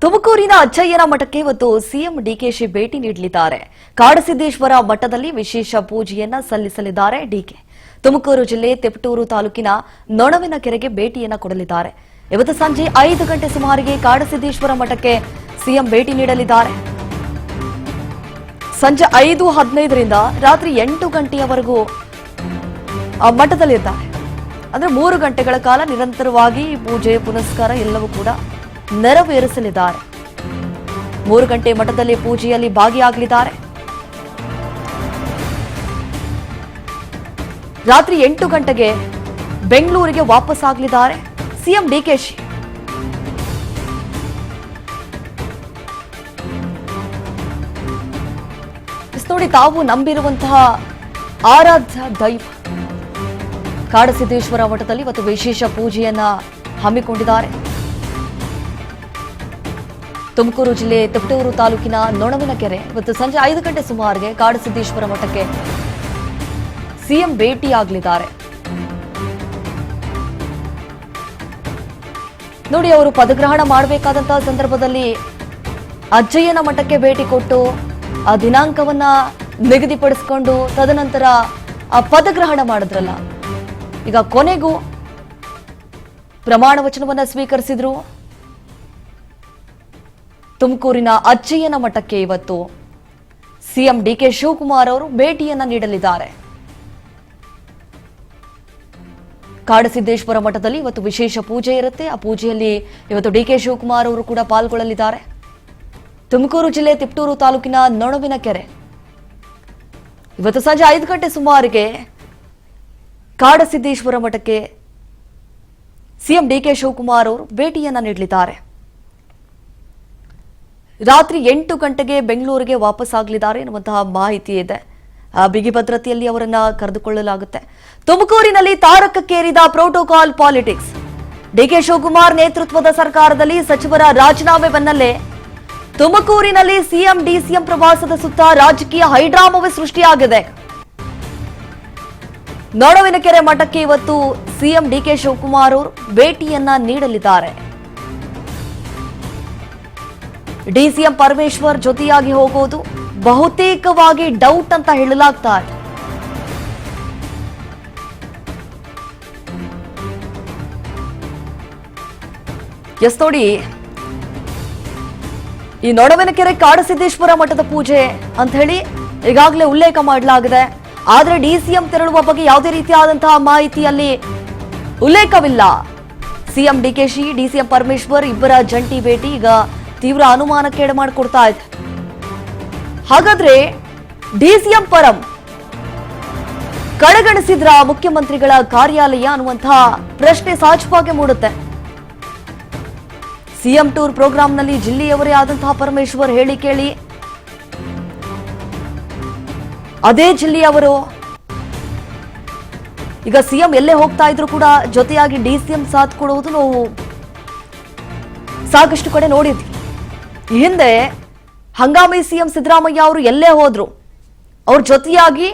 ತುಮಕೂರಿನ ಅಜ್ಜಯ್ಯನ ಮಠಕ್ಕೆ ಇವತ್ತು ಸಿಎಂ ಡಿಕೆಶಿ ಭೇಟಿ ನೀಡಲಿದ್ದಾರೆ. ಕಾಡಸಿದ್ದೇಶ್ವರ ಮಠದಲ್ಲಿ ವಿಶೇಷ ಪೂಜೆಯನ್ನ ಸಲ್ಲಿಸಲಿದ್ದಾರೆ ಡಿಕೆ. ತುಮಕೂರು ಜಿಲ್ಲೆ ತಿಪಟೂರು ತಾಲೂಕಿನ ನೊಣವಿನಕೆರೆಗೆ ಭೇಟಿಯನ್ನ ಕೊಡಲಿದ್ದಾರೆ. ಇವತ್ತು ಸಂಜೆ 5 ಗಂಟೆ ಸುಮಾರಿಗೆ ಕಾಡಸಿದ್ದೇಶ್ವರ ಮಠಕ್ಕೆ ಸಿಎಂ ಭೇಟಿ ನೀಡಲಿದ್ದಾರೆ. ಸಂಜೆ 5:15ರಿಂದ ರಾತ್ರಿ 8 ಗಂಟೆಯವರೆಗೂ ಮಠದಲ್ಲಿದ್ದಾರೆ. ಅಂದ್ರೆ 3 ಗಂಟೆಗಳ ಕಾಲ ನಿರಂತರವಾಗಿ ಪೂಜೆ ಪುನಸ್ಕಾರ ಎಲ್ಲವೂ ಕೂಡ ನೆರವೇರಿಸಲಿದ್ದಾರೆ. 3 ಗಂಟೆ ಮಠದಲ್ಲಿ ಪೂಜೆಯಲ್ಲಿ ಭಾಗಿಯಾಗಲಿದ್ದಾರೆ. ರಾತ್ರಿ 8 ಗಂಟೆಗೆ ಬೆಂಗಳೂರಿಗೆ ವಾಪಸ್ ಆಗಲಿದ್ದಾರೆ ಸಿಎಂ ಡಿಕೆಶಿ. ನೋಡಿ, ತಾವು ನಂಬಿರುವಂತಹ ಆರಾಧ್ಯ ದೈವ ಕಾಡಸಿದ್ದೇಶ್ವರ ಮಠದಲ್ಲಿ ಇವತ್ತು ವಿಶೇಷ ಪೂಜೆಯನ್ನ ಹಮ್ಮಿಕೊಂಡಿದ್ದಾರೆ. ತುಮಕೂರು ಜಿಲ್ಲೆ ತಿಪಟೂರು ತಾಲೂಕಿನ ನೊಣವಿನಕೆರೆ ಇವತ್ತು ಸಂಜೆ 5 ಗಂಟೆ ಸುಮಾರಿಗೆ ಕಾಡಸಿದ್ದೇಶ್ವರ ಮಠಕ್ಕೆ ಸಿಎಂ ಭೇಟಿಯಾಗಲಿದ್ದಾರೆ. ನೋಡಿ, ಅವರು ಪದಗ್ರಹಣ ಮಾಡಬೇಕಾದಂತಹ ಸಂದರ್ಭದಲ್ಲಿ ಅಜ್ಜಯ್ಯನ ಮಠಕ್ಕೆ ಭೇಟಿ ಕೊಟ್ಟು ಆ ದಿನಾಂಕವನ್ನ ನಿಗದಿಪಡಿಸಿಕೊಂಡು ತದನಂತರ ಆ ಪದಗ್ರಹಣ ಮಾಡಿದ್ರಲ್ಲ, ಈಗ ಕೊನೆಗೂ ಪ್ರಮಾಣ ವಚನವನ್ನ ಸ್ವೀಕರಿಸಿದ್ರು. ತುಮಕೂರಿನ ಅಜ್ಜಯ್ಯನ ಮಠಕ್ಕೆ ಇವತ್ತು ಸಿಎಂ ಡಿಕೆ ಶಿವಕುಮಾರ್ ಅವರು ಭೇಟಿಯನ್ನ ನೀಡಲಿದ್ದಾರೆ. ಕಾಡಸಿದ್ದೇಶ್ವರ ಮಠದಲ್ಲಿ ಇವತ್ತು ವಿಶೇಷ ಪೂಜೆ ಇರುತ್ತೆ. ಆ ಪೂಜೆಯಲ್ಲಿ ಇವತ್ತು ಡಿಕೆ ಶಿವಕುಮಾರ್ ಅವರು ಕೂಡ ಪಾಲ್ಗೊಳ್ಳಲಿದ್ದಾರೆ. ತುಮಕೂರು ಜಿಲ್ಲೆ ತಿಪಟೂರು ತಾಲೂಕಿನ ನೊಣವಿನಕೆರೆ ಇವತ್ತು ಸಂಜೆ 5 ಗಂಟೆ ಸುಮಾರಿಗೆ ಕಾಡಸಿದ್ದೇಶ್ವರ ಮಠಕ್ಕೆ ಸಿಎಂ ಡಿಕೆ ಶಿವಕುಮಾರ್ ಅವರು ಭೇಟಿಯನ್ನ ನೀಡಲಿದ್ದಾರೆ. ರಾತ್ರಿ 8 ಗಂಟೆಗೆ ಬೆಂಗಳೂರಿಗೆ ವಾಪಸ್ ಆಗಲಿದ್ದಾರೆ ಎನ್ನುವಂತಹ ಮಾಹಿತಿ ಇದೆ. ಬಿಗಿ ಭದ್ರತೆಯಲ್ಲಿ ಅವರನ್ನ ಕರೆದುಕೊಳ್ಳಲಾಗುತ್ತೆ. ತುಮಕೂರಿನಲ್ಲಿ ತಾರಕಕ್ಕೇರಿದ ಪ್ರೋಟೋಕಾಲ್ ಪಾಲಿಟಿಕ್ಸ್. ಡಿಕೆ ಶಿವಕುಮಾರ್ ನೇತೃತ್ವದ ಸರ್ಕಾರದಲ್ಲಿ ಸಚಿವರ ರಾಜೀನಾಮೆ ಬೆನ್ನಲ್ಲೇ ತುಮಕೂರಿನಲ್ಲಿ ಸಿಎಂ ಡಿಸಿಎಂ ಪ್ರವಾಸದ ಸುತ್ತ ರಾಜಕೀಯ ಹೈಡ್ರಾಮವೇ ಸೃಷ್ಟಿಯಾಗಿದೆ. ನೊಣವಿನಕೆರೆ ಮಠಕ್ಕೆ ಇವತ್ತು ಸಿಎಂ ಡಿಕೆ ಶಿವಕುಮಾರ್ ಅವರು ಭೇಟಿಯನ್ನ ನೀಡಲಿದ್ದಾರೆ. ಡಿಸಿಎಂ ಪರಮೇಶ್ವರ್ ಜೊತೆಯಾಗಿ ಹೋಗೋದು ಬಹುತೇಕವಾಗಿ ಡೌಟ್ ಅಂತ ಹೇಳಲಾಗ್ತಾ ಇದೆ. ಎಸ್ ನೋಡಿ, ಈ ನೊಣವಿನಕೆರೆ ಕಾಡಸಿದ್ದೇಶ್ವರ ಮಠದ ಪೂಜೆ ಅಂತ ಹೇಳಿ ಈಗಾಗಲೇ ಉಲ್ಲೇಖ ಮಾಡಲಾಗಿದೆ. ಆದ್ರೆ ಡಿಸಿಎಂ ತೆರಳುವ ಬಗ್ಗೆ ಯಾವುದೇ ರೀತಿಯಾದಂತಹ ಮಾಹಿತಿಯಲ್ಲಿ ಉಲ್ಲೇಖವಿಲ್ಲ. ಸಿಎಂ ಡಿಕೆಶಿ ಡಿಸಿಎಂ ಪರಮೇಶ್ವರ್ ಇಬ್ಬರ ಜಂಟಿ ಭೇಟಿ ಈಗ ತೀವ್ರ ಅನುಮಾನಕ್ಕೇಡು ಮಾಡಿಕೊಡ್ತಾ ಇದೆ. ಹಾಗಾದ್ರೆ ಡಿಸಿಎಂ ಪರಂ ಕಡೆಗಣಿಸಿದ್ರ ಮುಖ್ಯಮಂತ್ರಿಗಳ ಕಾರ್ಯಾಲಯ ಅನ್ನುವಂತಹ ಪ್ರಶ್ನೆ ಸಹಜವಾಗಿ ಮೂಡುತ್ತೆ. ಸಿಎಂ ಟೂರ್ ಪ್ರೋಗ್ರಾಂನಲ್ಲಿ ಜಿಲ್ಲೆಯವರೇ ಆದಂತಹ ಪರಮೇಶ್ವರ್ ಹೇಳಿ ಕೇಳಿ ಅದೇ ಜಿಲ್ಲೆಯವರು ಈಗ ಸಿಎಂ ಎಲ್ಲೇ ಹೋಗ್ತಾ ಇದ್ರು ಕೂಡ ಜೊತೆಯಾಗಿ ಡಿಸಿಎಂ ಸಾಥ್ ಕೊಡುವುದು ನಾವು ಸಾಕಷ್ಟು ಕಡೆ ನೋಡಿದ್ವಿ. ಈ ಹಿಂದೆ ಹಂಗಾಮಿ ಸಿಎಂ ಸಿದ್ದರಾಮಯ್ಯ ಅವರು ಎಲ್ಲೇ ಹೋದ್ರು ಅವ್ರ ಜೊತೆಯಾಗಿ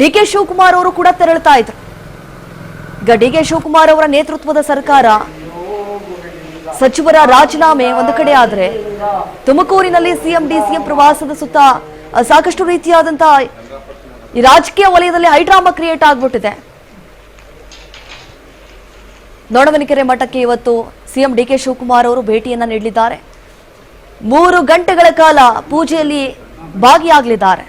ಡಿಕೆ ಶಿವಕುಮಾರ್ ಅವರು ಕೂಡ ತೆರಳುತ್ತಾ ಇದ್ರು. ಈಗ ಡಿಕೆ ಶಿವಕುಮಾರ್ ಅವರ ನೇತೃತ್ವದ ಸರ್ಕಾರ ಸಚಿವರ ರಾಜೀನಾಮೆ ಒಂದು ಕಡೆ ಆದ್ರೆ ತುಮಕೂರಿನಲ್ಲಿ ಸಿಎಂ ಡಿಸಿಎಂ ಪ್ರವಾಸದ ಸುತ್ತ ಸಾಕಷ್ಟು ರೀತಿಯಾದಂತಹ ಈ ರಾಜಕೀಯ ವಲಯದಲ್ಲಿ ಹೈಡ್ರಾಮಾ ಕ್ರಿಯೇಟ್ ಆಗ್ಬಿಟ್ಟಿದೆ. ನೊಣವಿನಕೆರೆ ಮಠಕ್ಕೆ ಇವತ್ತು ಸಿಎಂ ಡಿಕೆ ಶಿವಕುಮಾರ್ ಅವರು ಭೇಟಿಯನ್ನ ನೀಡಲಿದ್ದಾರೆ. 3 ಗಂಟೆಗಳ ಕಾಲ ಪೂಜೆಯಲ್ಲಿ ಭಾಗಿಯಾಗಲಿದ್ದಾರೆ.